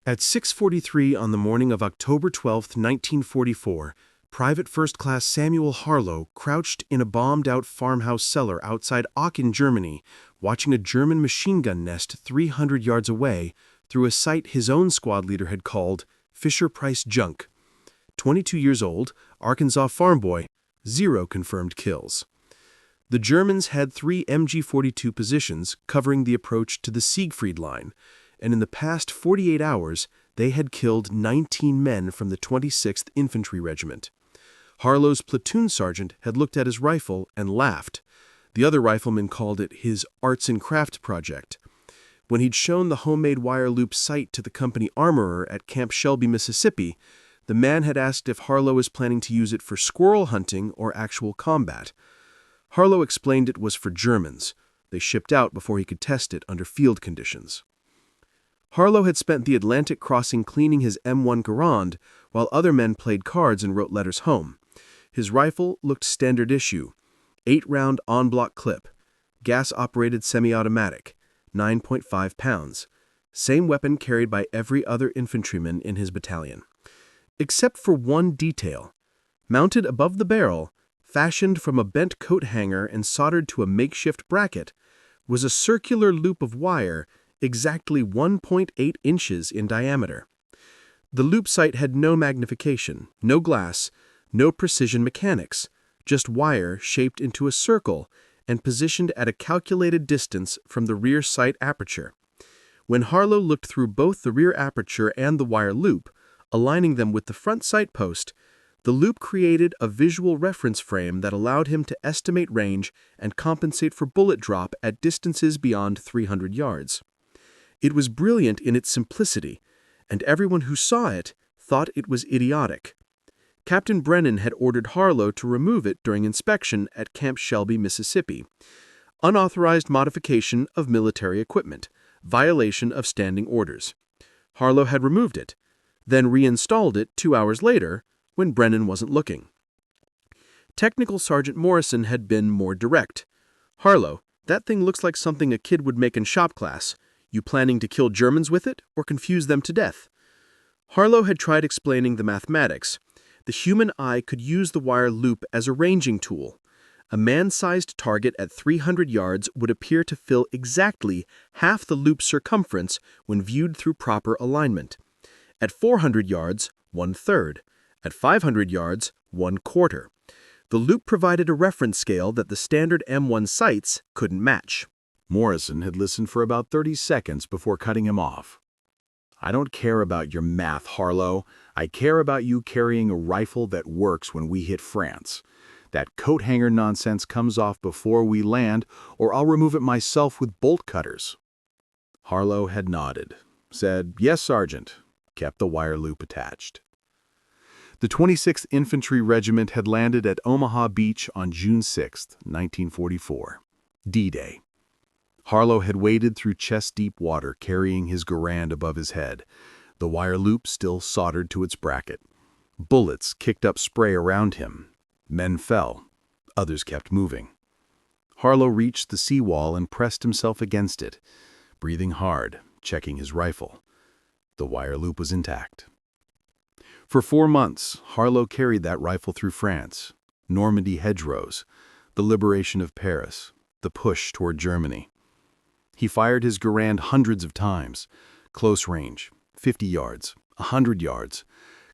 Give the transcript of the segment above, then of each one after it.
At 6:43 on the morning of October 12, 1944, Private First Class Samuel Harlow crouched in a bombed-out farmhouse cellar outside Aachen, Germany, watching a German machine gun nest 300 yards away through a sight his own squad leader had called Fisher-Price junk. 22 years old, Arkansas farm boy, 0 confirmed kills. The Germans had 3 MG-42 positions covering the approach to the Siegfried Line, and in the past 48 hours, they had killed 19 men from the 26th Infantry Regiment. Harlow's platoon sergeant had looked at his rifle and laughed. The other rifleman called it his arts and craft project. When he'd shown the homemade wire loop sight to the company armorer at Camp Shelby, Mississippi, the man had asked if Harlow was planning to use it for squirrel hunting or actual combat. Harlow explained it was for Germans. They shipped out before he could test it under field conditions. Harlow had spent the Atlantic crossing cleaning his M1 Garand, while other men played cards and wrote letters home. His rifle looked standard issue, 8-round en-bloc clip, gas-operated semi-automatic, 9.5 pounds, same weapon carried by every other infantryman in his battalion. Except for one detail. Mounted above the barrel, fashioned from a bent coat hanger and soldered to a makeshift bracket, was a circular loop of wire exactly 1.8 inches in diameter. The loop sight had no magnification, no glass, no precision mechanics, just wire shaped into a circle and positioned at a calculated distance from the rear sight aperture. When Harlow looked through both the rear aperture and the wire loop, aligning them with the front sight post, the loop created a visual reference frame that allowed him to estimate range and compensate for bullet drop at distances beyond 300 yards. It was brilliant in its simplicity, and everyone who saw it thought it was idiotic. Captain Brennan had ordered Harlow to remove it during inspection at Camp Shelby, Mississippi. Unauthorized modification of military equipment, violation of standing orders. Harlow had removed it, then reinstalled it 2 hours later when Brennan wasn't looking. Technical Sergeant Morrison had been more direct. "Harlow, that thing looks like something a kid would make in shop class. You planning to kill Germans with it or confuse them to death?" Harlow had tried explaining the mathematics. The human eye could use the wire loop as a ranging tool. A man-sized target at 300 yards would appear to fill exactly half the loop's circumference when viewed through proper alignment. At 400 yards, 1/3. At 500 yards, 1/4. The loop provided a reference scale that the standard M1 sights couldn't match. Morrison had listened for about 30 seconds before cutting him off. "I don't care about your math, Harlow. I care about you carrying a rifle that works when we hit France. That coat hanger nonsense comes off before we land, or I'll remove it myself with bolt cutters." Harlow had nodded, said, "Yes, Sergeant," kept the wire loop attached. The 26th Infantry Regiment had landed at Omaha Beach on June 6, 1944, D-Day. Harlow had waded through chest-deep water carrying his Garand above his head, the wire loop still soldered to its bracket. Bullets kicked up spray around him. Men fell. Others kept moving. Harlow reached the seawall and pressed himself against it, breathing hard, checking his rifle. The wire loop was intact. For 4 months, Harlow carried that rifle through France, Normandy hedgerows, the liberation of Paris, the push toward Germany. He fired his Garand hundreds of times, close range, 50 yards, 100 yards,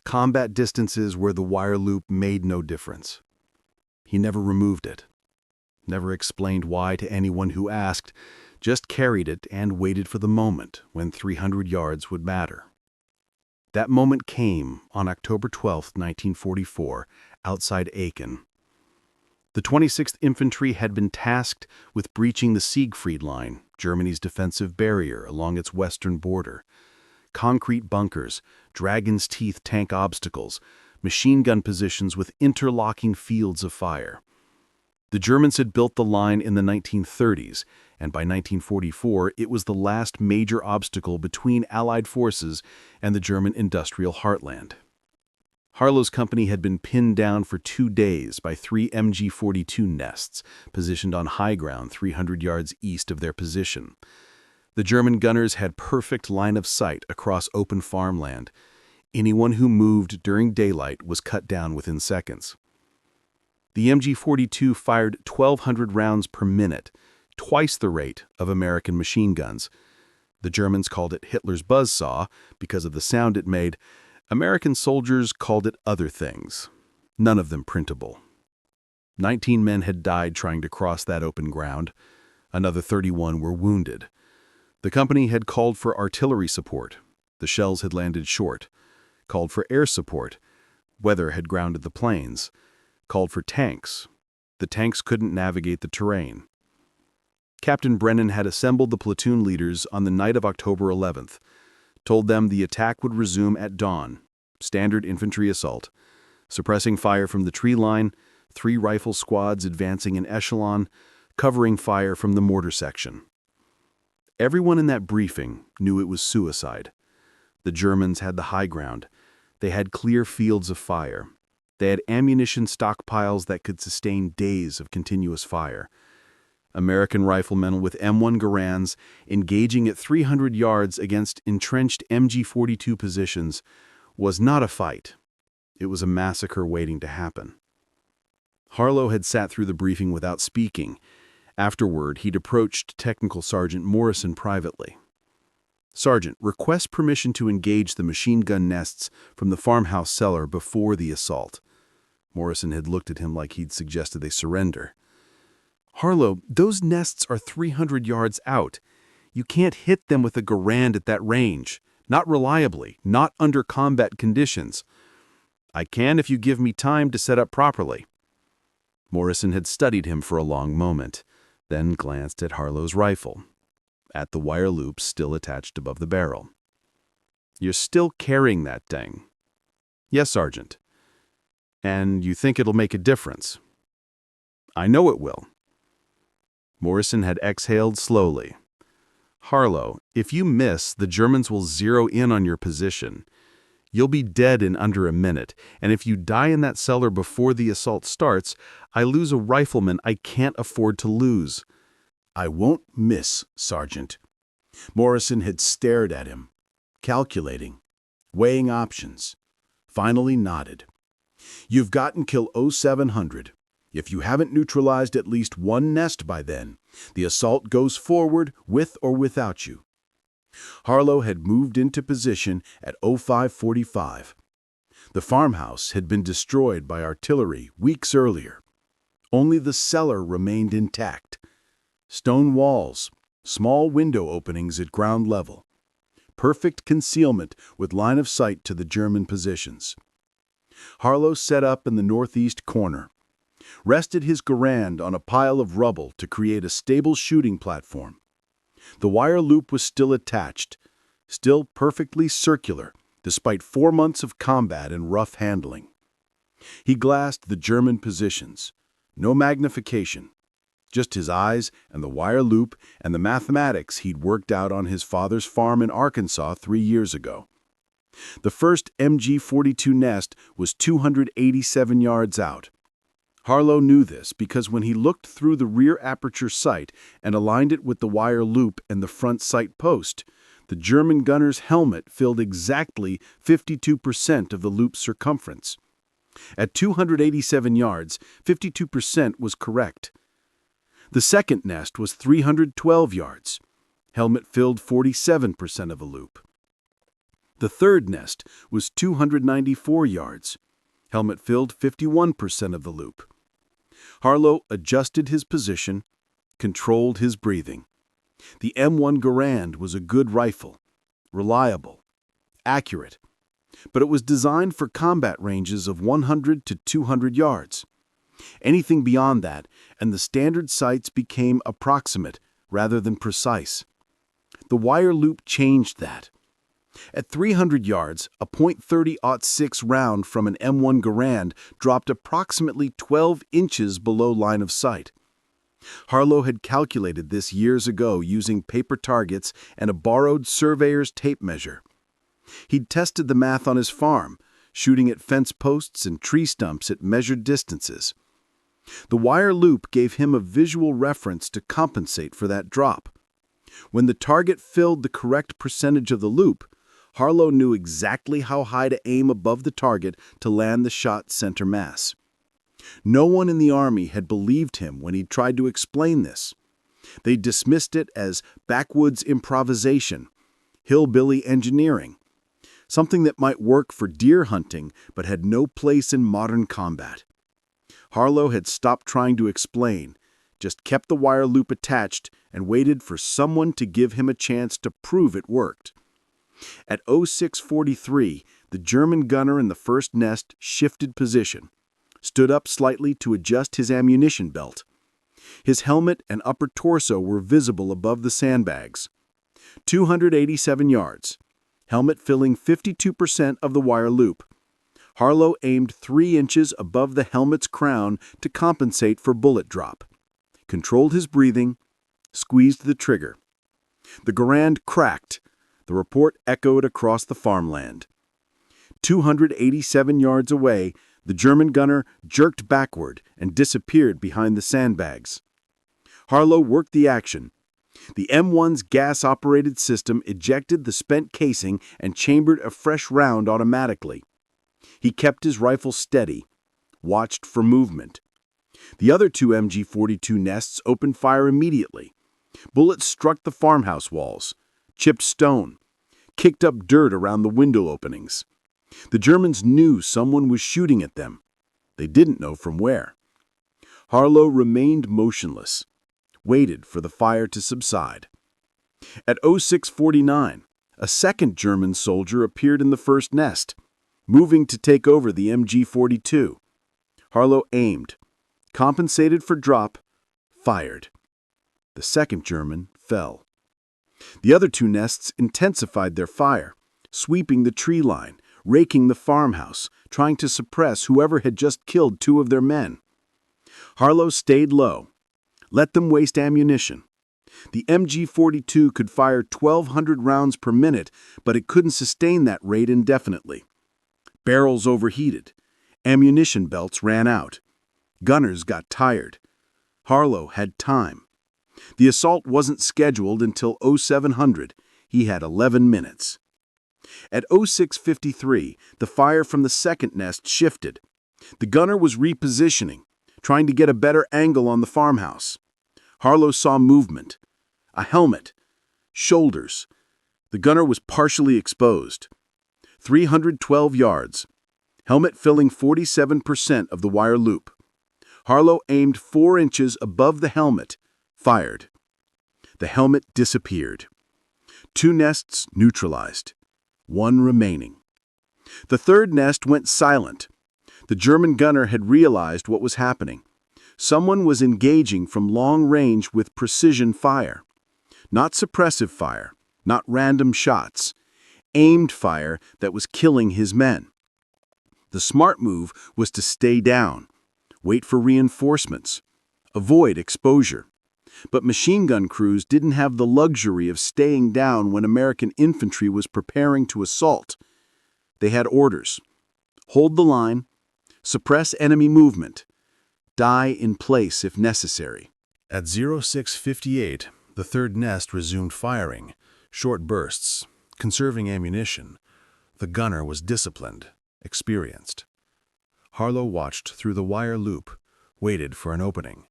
combat distances where the wire loop made no difference. He never removed it, never explained why to anyone who asked, just carried it and waited for the moment when 300 yards would matter. That moment came on October 12, 1944, outside Aachen. The 26th Infantry had been tasked with breaching the Siegfried Line, Germany's defensive barrier along its western border. Concrete bunkers, dragon's teeth tank obstacles, machine gun positions with interlocking fields of fire. The Germans had built the line in the 1930s, and by 1944 it was the last major obstacle between Allied forces and the German industrial heartland. Harlow's company had been pinned down for 2 days by 3 MG-42 nests, positioned on high ground 300 yards east of their position. The German gunners had perfect line of sight across open farmland. Anyone who moved during daylight was cut down within seconds. The MG-42 fired 1,200 rounds per minute, twice the rate of American machine guns. The Germans called it Hitler's buzzsaw because of the sound it made. American soldiers called it other things, none of them printable. 19 men had died trying to cross that open ground. Another 31 were wounded. The company had called for artillery support. The shells had landed short. Called for air support. Weather had grounded the planes. Called for tanks. The tanks couldn't navigate the terrain. Captain Brennan had assembled the platoon leaders on the night of October 11th, told them the attack would resume at dawn, standard infantry assault, suppressing fire from the tree line, 3 rifle squads advancing in echelon, covering fire from the mortar section. Everyone in that briefing knew it was suicide. The Germans had the high ground. They had clear fields of fire. They had ammunition stockpiles that could sustain days of continuous fire. American riflemen with M1 Garands engaging at 300 yards against entrenched MG-42 positions was not a fight. It was a massacre waiting to happen. Harlow had sat through the briefing without speaking. Afterward, he'd approached Technical Sergeant Morrison privately. "Sergeant, request permission to engage the machine gun nests from the farmhouse cellar before the assault." Morrison had looked at him like he'd suggested they surrender. "Harlow, those nests are 300 yards out. You can't hit them with a Garand at that range. Not reliably, not under combat conditions." "I can if you give me time to set up properly." Morrison had studied him for a long moment, then glanced at Harlow's rifle, at the wire loops still attached above the barrel. "You're still carrying that thing?" "Yes, Sergeant." "And you think it'll make a difference?" "I know it will." Morrison had exhaled slowly. "Harlow, if you miss, the Germans will zero in on your position. You'll be dead in under a minute, and if you die in that cellar before the assault starts, I lose a rifleman I can't afford to lose." "I won't miss, Sergeant." Morrison had stared at him, calculating, weighing options, finally nodded. "You've got until 0700. If you haven't neutralized at least one nest by then, the assault goes forward with or without you." Harlow had moved into position at 0545. The farmhouse had been destroyed by artillery weeks earlier. Only the cellar remained intact. Stone walls, small window openings at ground level. Perfect concealment with line of sight to the German positions. Harlow set up in the northeast corner, rested his Garand on a pile of rubble to create a stable shooting platform. The wire loop was still attached, still perfectly circular, despite 4 months of combat and rough handling. He glassed the German positions. No magnification, just his eyes and the wire loop and the mathematics he'd worked out on his father's farm in Arkansas 3 years ago. The first MG-42 nest was 287 yards out. Harlow knew this because when he looked through the rear aperture sight and aligned it with the wire loop and the front sight post, the German gunner's helmet filled exactly 52% of the loop's circumference. At 287 yards, 52% was correct. The second nest was 312 yards. Helmet filled 47% of the loop. The third nest was 294 yards. Helmet filled 51% of the loop. Harlow adjusted his position, controlled his breathing. The M1 Garand was a good rifle, reliable, accurate, but it was designed for combat ranges of 100 to 200 yards. Anything beyond that, and the standard sights became approximate rather than precise. The wire loop changed that. At 300 yards, a .30-06 round from an M1 Garand dropped approximately 12 inches below line of sight. Harlow had calculated this years ago using paper targets and a borrowed surveyor's tape measure. He'd tested the math on his farm, shooting at fence posts and tree stumps at measured distances. The wire loop gave him a visual reference to compensate for that drop. When the target filled the correct percentage of the loop, Harlow knew exactly how high to aim above the target to land the shot center mass. No one in the Army had believed him when he tried to explain this. They dismissed it as backwoods improvisation, hillbilly engineering, something that might work for deer hunting but had no place in modern combat. Harlow had stopped trying to explain, just kept the wire loop attached and waited for someone to give him a chance to prove it worked. At 06:43, the German gunner in the first nest shifted position, stood up slightly to adjust his ammunition belt. His helmet and upper torso were visible above the sandbags. 287 yards, helmet filling 52% of the wire loop. Harlow aimed 3 inches above the helmet's crown to compensate for bullet drop. Controlled his breathing, squeezed the trigger. The Garand cracked. The report echoed across the farmland. 287 yards away, the German gunner jerked backward and disappeared behind the sandbags. Harlow worked the action. The M1's gas-operated system ejected the spent casing and chambered a fresh round automatically. He kept his rifle steady, watched for movement. The other 2 MG-42 nests opened fire immediately. Bullets struck the farmhouse walls, chipped stone, kicked up dirt around the window openings. The Germans knew someone was shooting at them. They didn't know from where. Harlow remained motionless, waited for the fire to subside. At 06:49, a second German soldier appeared in the first nest, moving to take over the MG-42. Harlow aimed, compensated for drop, fired. The second German fell. The other 2 nests intensified their fire, sweeping the tree line, raking the farmhouse, trying to suppress whoever had just killed 2 of their men. Harlow stayed low, let them waste ammunition. The MG-42 could fire 1,200 rounds per minute, but it couldn't sustain that rate indefinitely. Barrels overheated. Ammunition belts ran out. Gunners got tired. Harlow had time. The assault wasn't scheduled until 0700. He had 11 minutes. At 06:53, the fire from the second nest shifted. The gunner was repositioning, trying to get a better angle on the farmhouse. Harlow saw movement. A helmet. Shoulders. The gunner was partially exposed. 312 yards. Helmet filling 47% of the wire loop. Harlow aimed 4 inches above the helmet. Fired. The helmet disappeared. 2 nests neutralized. 1 remaining. The third nest went silent. The German gunner had realized what was happening. Someone was engaging from long range with precision fire. Not suppressive fire, not random shots. Aimed fire that was killing his men. The smart move was to stay down, wait for reinforcements, avoid exposure. But machine gun crews didn't have the luxury of staying down when American infantry was preparing to assault. They had orders. Hold the line, suppress enemy movement, die in place if necessary. At 06:58, the third nest resumed firing, short bursts, conserving ammunition. The gunner was disciplined, experienced. Harlow watched through the wire loop, waited for an opening.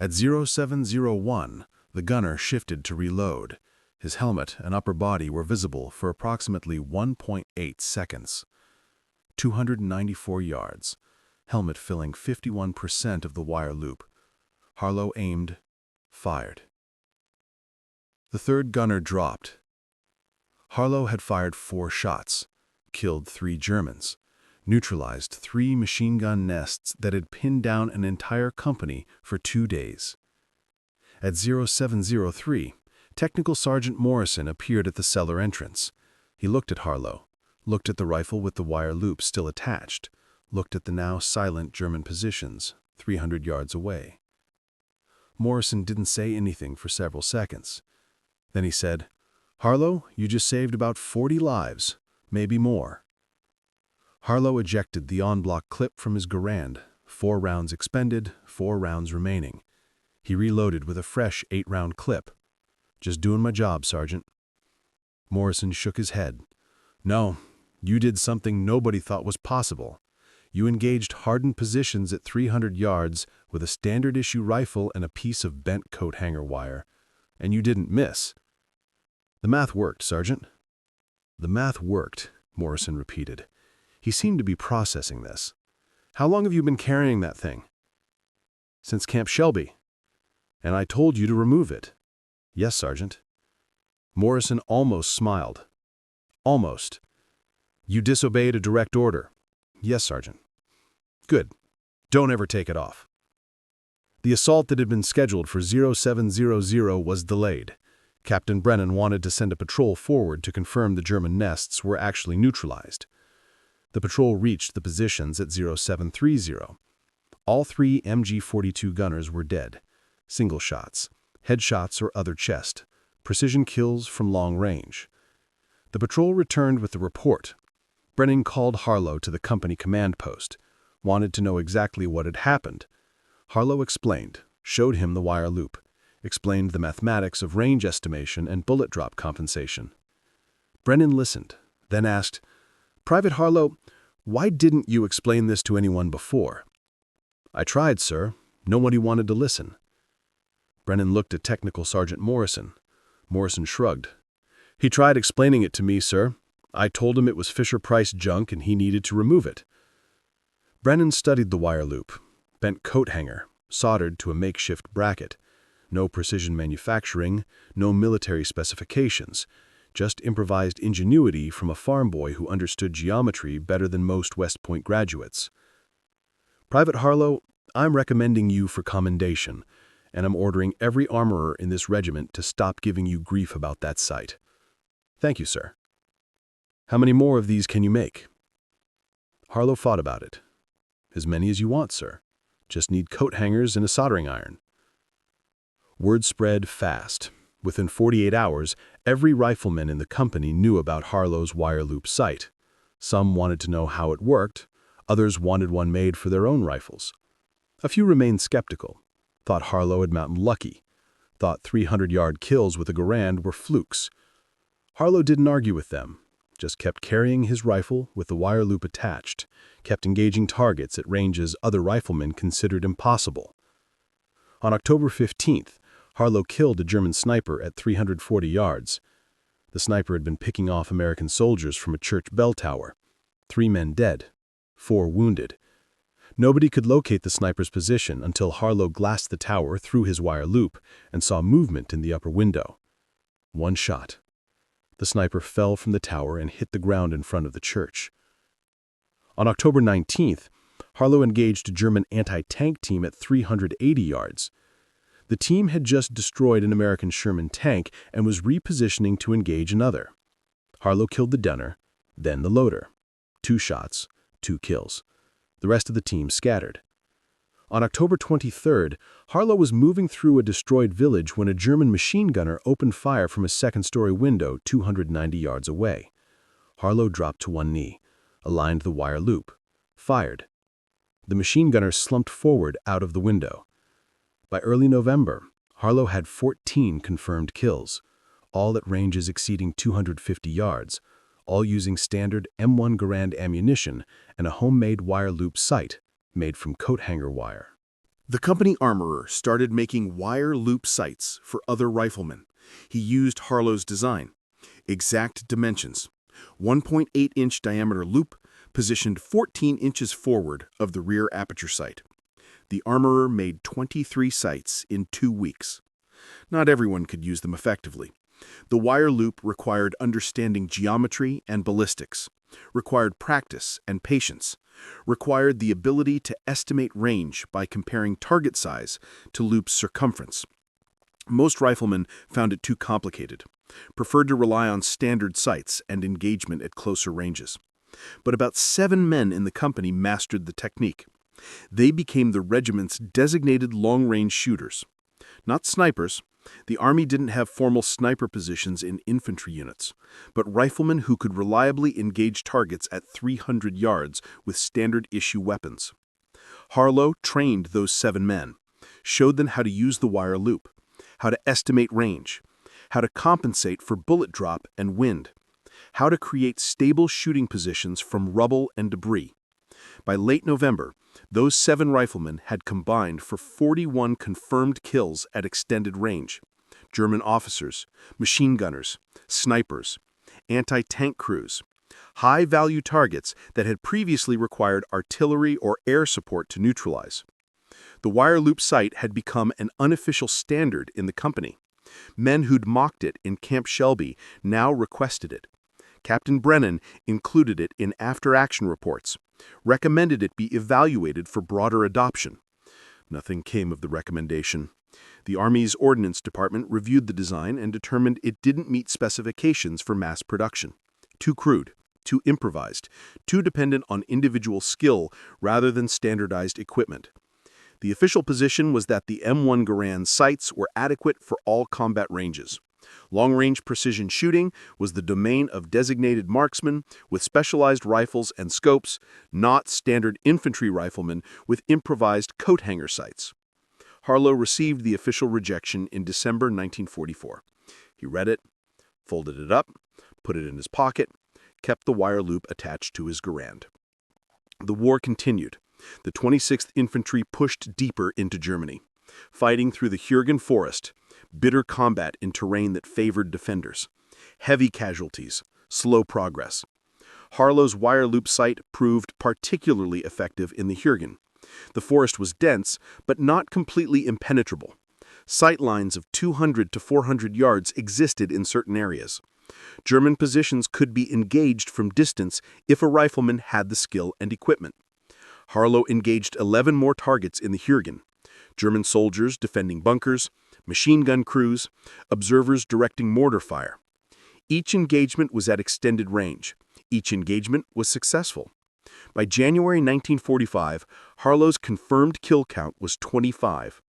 At 07:01, the gunner shifted to reload. His helmet and upper body were visible for approximately 1.8 seconds. 294 yards, helmet filling 51% of the wire loop. Harlow aimed, fired. The third gunner dropped. Harlow had fired 4 shots, killed 3 Germans, neutralized 3 machine gun nests that had pinned down an entire company for 2 days. At 07:03, Technical Sergeant Morrison appeared at the cellar entrance. He looked at Harlow, looked at the rifle with the wire loop still attached, looked at the now silent German positions 300 yards away. Morrison didn't say anything for several seconds. Then he said, "Harlow, you just saved about 40 lives, maybe more." Harlow ejected the en-bloc clip from his Garand, 4 rounds expended, 4 rounds remaining. He reloaded with a fresh 8-round clip. Just doing my job, Sergeant. Morrison shook his head. No, you did something nobody thought was possible. You engaged hardened positions at 300 yards with a standard-issue rifle and a piece of bent coat hanger wire. And you didn't miss. The math worked, Sergeant. The math worked, Morrison repeated. He seemed to be processing this. How long have you been carrying that thing? Since Camp Shelby. And I told you to remove it. Yes, Sergeant. Morrison almost smiled. Almost. You disobeyed a direct order. Yes, Sergeant. Good. Don't ever take it off. The assault that had been scheduled for 0700 was delayed. Captain Brennan wanted to send a patrol forward to confirm the German nests were actually neutralized. The patrol reached the positions at 0730. All 3 MG-42 gunners were dead. Single shots, headshots or other chest, precision kills from long range. The patrol returned with the report. Brennan called Harlow to the company command post, wanted to know exactly what had happened. Harlow explained, showed him the wire loop, explained the mathematics of range estimation and bullet drop compensation. Brennan listened, then asked, Private Harlow, why didn't you explain this to anyone before? I tried, sir. Nobody wanted to listen. Brennan looked at Technical Sergeant Morrison. Morrison shrugged. He tried explaining it to me, sir. I told him it was Fisher-Price junk and he needed to remove it. Brennan studied the wire loop, bent coat hanger, soldered to a makeshift bracket. No precision manufacturing, no military specifications, just improvised ingenuity from a farm boy who understood geometry better than most West Point graduates. Private Harlow, I'm recommending you for commendation, and I'm ordering every armorer in this regiment to stop giving you grief about that sight. Thank you, sir. How many more of these can you make? Harlow thought about it. As many as you want, sir. Just need coat hangers and a soldering iron. Word spread fast. Within 48 hours, every rifleman in the company knew about Harlow's wire loop sight. Some wanted to know how it worked, others wanted one made for their own rifles. A few remained skeptical, thought Harlow had mountain lucky, thought 300-yard kills with a Garand were flukes. Harlow didn't argue with them, just kept carrying his rifle with the wire loop attached, kept engaging targets at ranges other riflemen considered impossible. On October 15th, Harlow killed a German sniper at 340 yards. The sniper had been picking off American soldiers from a church bell tower. 3 men dead, 4 wounded. Nobody could locate the sniper's position until Harlow glassed the tower through his wire loop and saw movement in the upper window. 1 shot. The sniper fell from the tower and hit the ground in front of the church. On October 19th, Harlow engaged a German anti-tank team at 380 yards. The team had just destroyed an American Sherman tank and was repositioning to engage another. Harlow killed the gunner, then the loader. 2 shots, 2 kills. The rest of the team scattered. On October 23rd, Harlow was moving through a destroyed village when a German machine gunner opened fire from a second-story window 290 yards away. Harlow dropped to one knee, aligned the wire loop, fired. The machine gunner slumped forward out of the window. By early November, Harlow had 14 confirmed kills, all at ranges exceeding 250 yards, all using standard M1 Garand ammunition and a homemade wire loop sight made from coat hanger wire. The company armorer started making wire loop sights for other riflemen. He used Harlow's design. Exact dimensions. 1.8-inch diameter loop positioned 14 inches forward of the rear aperture sight. The armorer made 23 sights in 2 weeks. Not everyone could use them effectively. The wire loop required understanding geometry and ballistics, required practice and patience, required the ability to estimate range by comparing target size to loop's circumference. Most riflemen found it too complicated, preferred to rely on standard sights and engagement at closer ranges. But about 7 men in the company mastered the technique. They became the regiment's designated long-range shooters. Not snipers. The Army didn't have formal sniper positions in infantry units, but riflemen who could reliably engage targets at 300 yards with standard-issue weapons. Harlow trained those 7 men, showed them how to use the wire loop, how to estimate range, how to compensate for bullet drop and wind, how to create stable shooting positions from rubble and debris. By late November, those 7 riflemen had combined for 41 confirmed kills at extended range. German officers, machine gunners, snipers, anti-tank crews, high-value targets that had previously required artillery or air support to neutralize. The wire loop sight had become an unofficial standard in the company. Men who'd mocked it in Camp Shelby now requested it. Captain Brennan included it in after-action reports, recommended it be evaluated for broader adoption. Nothing came of the recommendation. The Army's Ordnance Department reviewed the design and determined it didn't meet specifications for mass production. Too crude, too improvised, too dependent on individual skill rather than standardized equipment. The official position was that the M1 Garand sights were adequate for all combat ranges. Long-range precision shooting was the domain of designated marksmen with specialized rifles and scopes, not standard infantry riflemen with improvised coat-hanger sights. Harlow received the official rejection in December 1944. He read it, folded it up, put it in his pocket, kept the wire loop attached to his Garand. The war continued. The 26th Infantry pushed deeper into Germany, fighting through the Jurgen Forest, bitter combat in terrain that favored defenders, heavy casualties, slow progress. Harlow's wire loop sight proved particularly effective in the Jurgen. The forest was dense, but not completely impenetrable. Sight lines of 200 to 400 yards existed in certain areas. German positions could be engaged from distance if a rifleman had the skill and equipment. Harlow engaged 11 more targets in the Jurgen. German soldiers defending bunkers, machine gun crews, observers directing mortar fire. Each engagement was at extended range. Each engagement was successful. By January 1945, Harlow's confirmed kill count was 25,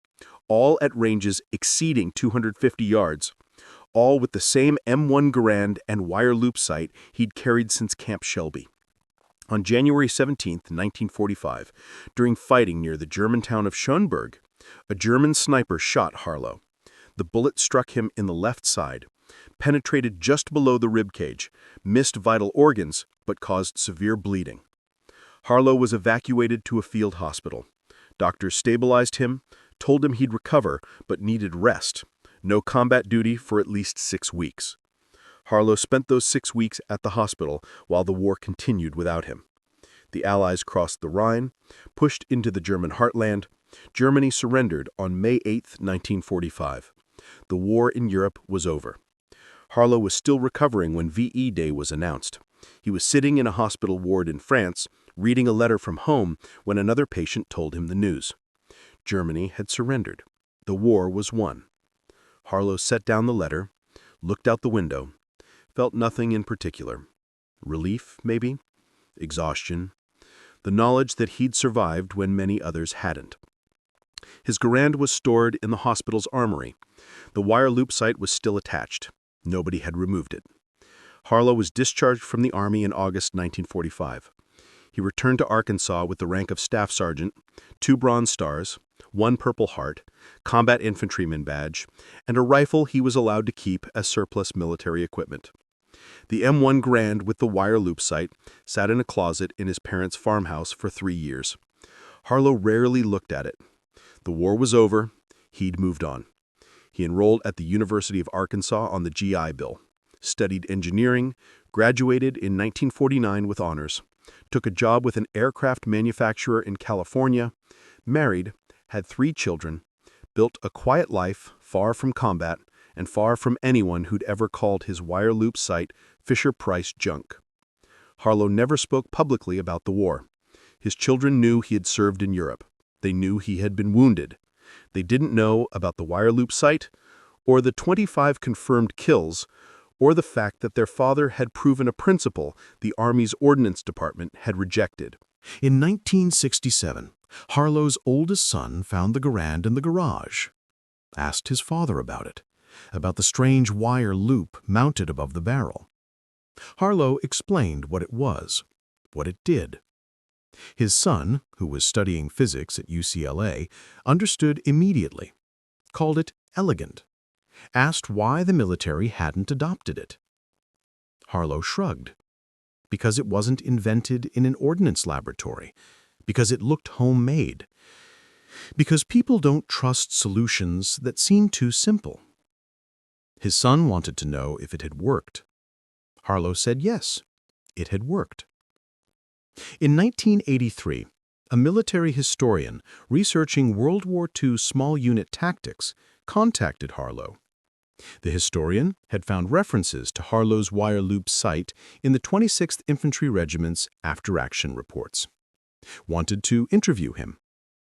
all at ranges exceeding 250 yards, all with the same M1 Garand and wire loop sight he'd carried since Camp Shelby. On January 17, 1945, during fighting near the German town of Schönberg, a German sniper shot Harlow. The bullet struck him in the left side, penetrated just below the ribcage, missed vital organs, but caused severe bleeding. Harlow was evacuated to a field hospital. Doctors stabilized him, told him he'd recover, but needed rest. No combat duty for at least 6 weeks. Harlow spent those 6 weeks at the hospital while the war continued without him. The Allies crossed the Rhine, pushed into the German heartland. Germany surrendered on May 8, 1945. The war in Europe was over. Harlow was still recovering when VE Day was announced. He was sitting in a hospital ward in France, reading a letter from home when another patient told him the news. Germany had surrendered. The war was won. Harlow set down the letter, looked out the window, felt nothing in particular. Relief, maybe? Exhaustion. The knowledge that he'd survived when many others hadn't. His Garand was stored in the hospital's armory. The wire loop sight was still attached. Nobody had removed it. Harlow was discharged from the Army in August 1945. He returned to Arkansas with the rank of Staff Sergeant, 2 Bronze Stars, 1 Purple Heart, Combat Infantryman badge, and a rifle he was allowed to keep as surplus military equipment. The M1 Garand with the wire loop sight sat in a closet in his parents' farmhouse for 3 years. Harlow rarely looked at it. The war was over. He'd moved on. He enrolled at the University of Arkansas on the GI Bill, studied engineering, graduated in 1949 with honors, took a job with an aircraft manufacturer in California, married, had 3 children, built a quiet life far from combat and far from anyone who'd ever called his wire loop sight Fisher-Price junk. Harlow never spoke publicly about the war. His children knew he had served in Europe. They knew he had been wounded. They didn't know about the wire loop sight, or the 25 confirmed kills, or the fact that their father had proven a principle the Army's Ordnance Department had rejected. In 1967, Harlow's oldest son found the Garand in the garage. Asked his father about the strange wire loop mounted above the barrel. Harlow explained what it was, what it did. His son, who was studying physics at UCLA, understood immediately, called it elegant. asked why the military hadn't adopted it. Harlow shrugged. Because it wasn't invented in an ordnance laboratory. Because it looked homemade. Because people don't trust solutions that seem too simple. His son wanted to know if it had worked. Harlow said yes, it had worked. In 1983, a military historian researching World War II small unit tactics contacted Harlow. The historian had found references to Harlow's wire loop sight in the 26th Infantry Regiment's after-action reports. Wanted to interview him,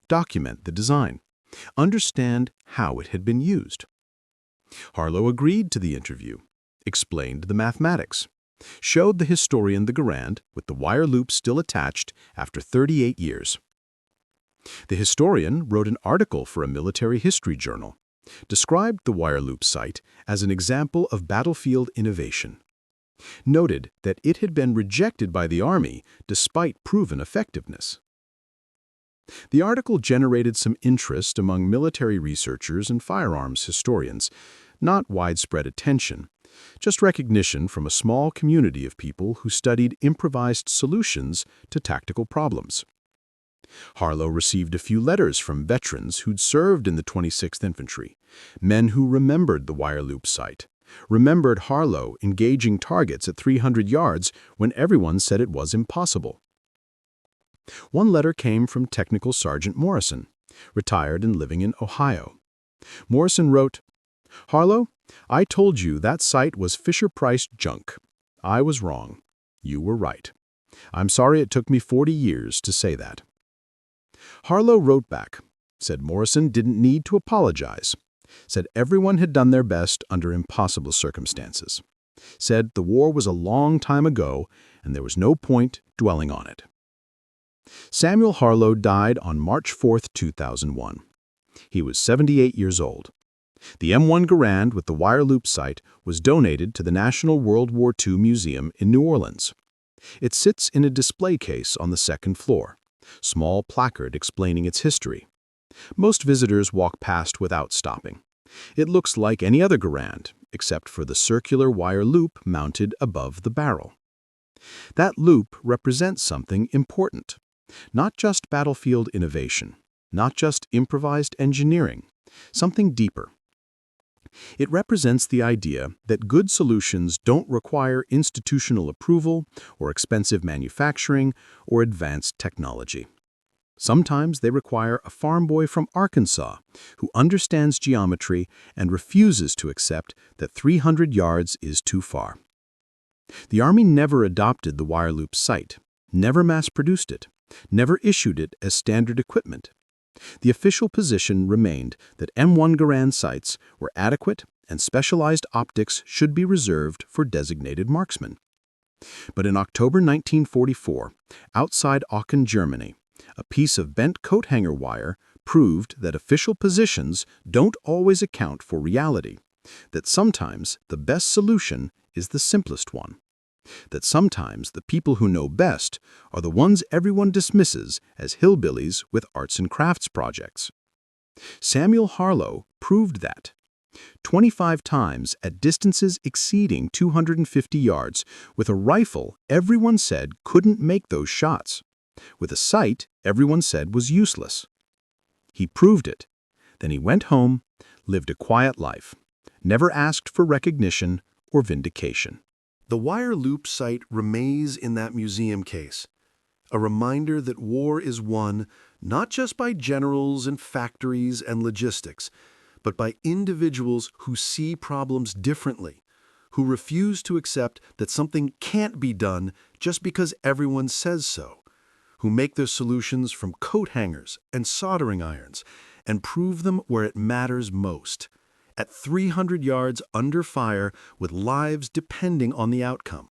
document the design, understand how it had been used. Harlow agreed to the interview, explained the mathematics, showed the historian the Garand with the wire loop still attached after 38 years. The historian wrote an article for a military history journal, described the wire loop sight as an example of battlefield innovation, noted that it had been rejected by the Army despite proven effectiveness. The article generated some interest among military researchers and firearms historians, not widespread attention, just recognition from a small community of people who studied improvised solutions to tactical problems. Harlow received a few letters from veterans who'd served in the 26th Infantry, men who remembered the wire loop sight, remembered Harlow engaging targets at 300 yards when everyone said it was impossible. One letter came from Technical Sergeant Morrison, retired and living in Ohio. Morrison wrote, "Harlow, I told you that sight was Fisher-Price junk. I was wrong. You were right. I'm sorry it took me 40 years to say that." Harlow wrote back, said Morrison didn't need to apologize, said everyone had done their best under impossible circumstances, said the war was a long time ago and there was no point dwelling on it. Samuel Harlow died on March 4, 2001. He was 78 years old. The M1 Garand with the wire loop sight was donated to the National World War II Museum in New Orleans. It sits in a display case on the second floor, small placard explaining its history. Most visitors walk past without stopping. It looks like any other Garand, except for the circular wire loop mounted above the barrel. That loop represents something important. Not just battlefield innovation, not just improvised engineering, something deeper. It represents the idea that good solutions don't require institutional approval or expensive manufacturing or advanced technology. Sometimes they require a farm boy from Arkansas who understands geometry and refuses to accept that 300 yards is too far. The Army never adopted the wire loop sight, never mass-produced it, never issued it as standard equipment. The official position remained that M1 Garand sights were adequate and specialized optics should be reserved for designated marksmen. But in October 1944, outside Aachen, Germany, a piece of bent coat hanger wire proved that official positions don't always account for reality, that sometimes the best solution is the simplest one, that sometimes the people who know best are the ones everyone dismisses as hillbillies with arts and crafts projects. Samuel Harlow proved that. 25 times at distances exceeding 250 yards with a rifle everyone said couldn't make those shots, with a sight everyone said was useless. He proved it. Then he went home, lived a quiet life, never asked for recognition or vindication. The wire loop sight remains in that museum case, a reminder that war is won not just by generals and factories and logistics, but by individuals who see problems differently, who refuse to accept that something can't be done just because everyone says so, who make their solutions from coat hangers and soldering irons and prove them where it matters most, at 300 yards under fire with lives depending on the outcome.